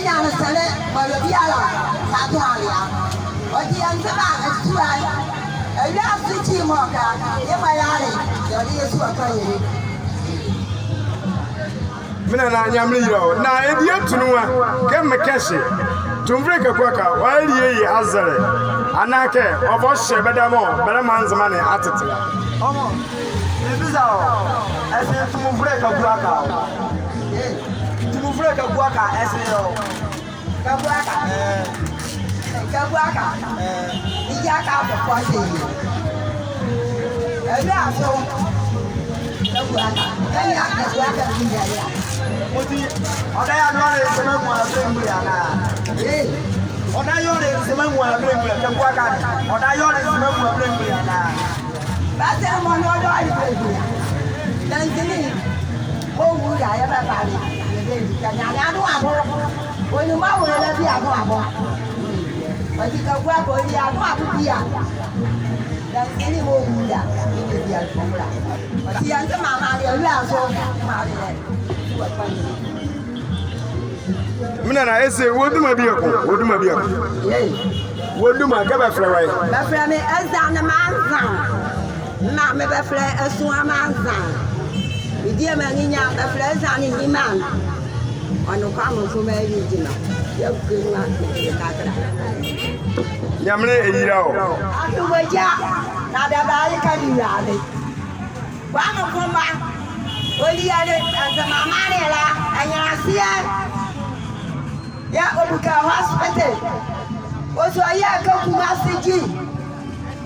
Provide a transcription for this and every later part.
young Senate, but the Yala, Tatualia. Or the Anzaba is too high. A young city mocker, in my alley, your ears were playing. Mina nyamliro na edia tunua kemme keshi tumvreka kwaka wali yi azare anake oboshe bedamo beremanzama ne atetela omo ebiza o ese tumvreka kwaka ese o kabwaka ijaka kwa kwase ebe aso kabwaka kanya kabwaka kinjaya Oti odaya nore sememu abrengu yana odayore sememu abrengu ya kwaka odayore sememu abrengu yana base mo no do abrengu dan kini o wu ya ya ba bale ye kanya ya do abo oni ma wo la bi abo abo oti kabwaka ori abo abo bia dan kini mo wu ya ye bi abo oti yanze mama le ru aso ma le Mina na ese woduma biako woduma gaba flawai ba fra me azan na manzan na me ba fra asu amanzan idi ma ninya ba fra azan ni man onu kwa mo so ma yi dina ya kunwa ka kra nyamre eyira o atu waja na da ba yi ka di yale kwa mo kuma oli yale azama mare la anyasiya ya obuka hospital oso ya ka kuma siji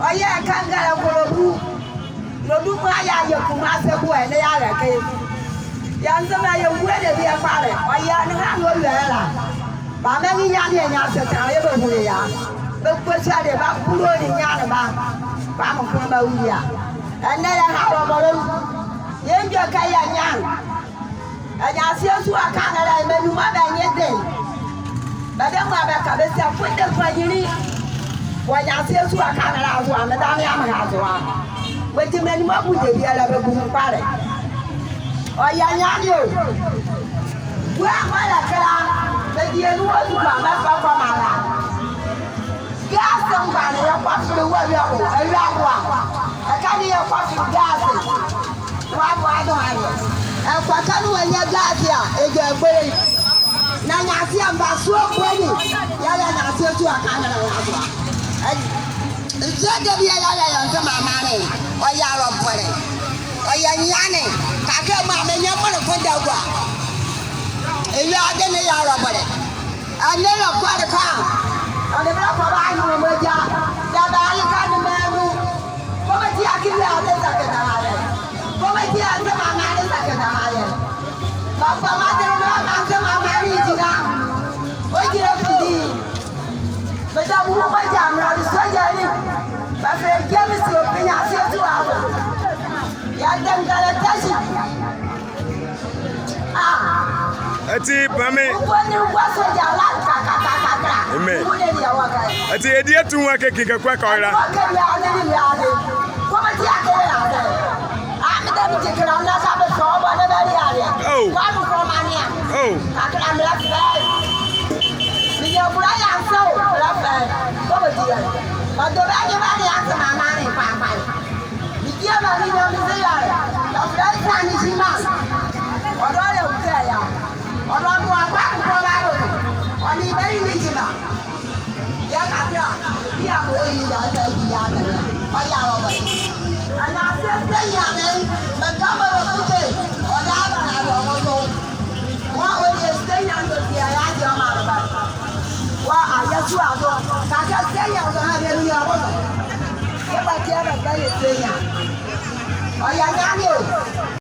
oya ka ngara korobu lodu ma ya kuma se ko ele ya ra ke ya nzama ya wuwe de bi afare oya ni ha no lela ba me ni nya ni nya se ta ye be hu ya be ko sha de ba kuro ni nya na ba mo ko ba wu ya ene ya ha ro mo ye njo ka ya nya anya se su aka na la me nu ma ba nye de Madam Abaka, they say, put the fire. When I see you, I can't allow one, Madame Yamaha. But the men who would be a good party. Oh, Yanyo. Well, the dear was from my gas somebody, you're watching the way you're a young one. I can't hear watching gases. Why don't I? And for Kanu and your gas here, is your way. Na nyasi ambaso kweli yale nyasi tu akana na watu nzede bi yale yanze mama ne oya robore oya nyane kake mama nyamore kwenda gwa eyi ade ne ya robore ane lo kware ka ane bra kwa ba ni moja ya ba ali ka ni menu ko ba ti akiri ade sakena hale ko ba ti ade mama ade sakena hale baba made no ade mama But I won't buy jam around the surgery. But for a chemist, you'll be out here 2 hours. Yadam got a touch. Ati pame Amen. Ati edia tu wa ke kinga kwa kaira. Oh. Your brother so over here. But the very answer my money, Papa. The dear man in your desire, the blood sign is in man. Or all of there, or not one back from Ireland, or the very original. Yakaka, we are going to the other, or Yahweh. And I said, the governor of the day, or the other, I don't know. What will you stay under the idea of I just want to say, I don't have any other. If I can't say it, I am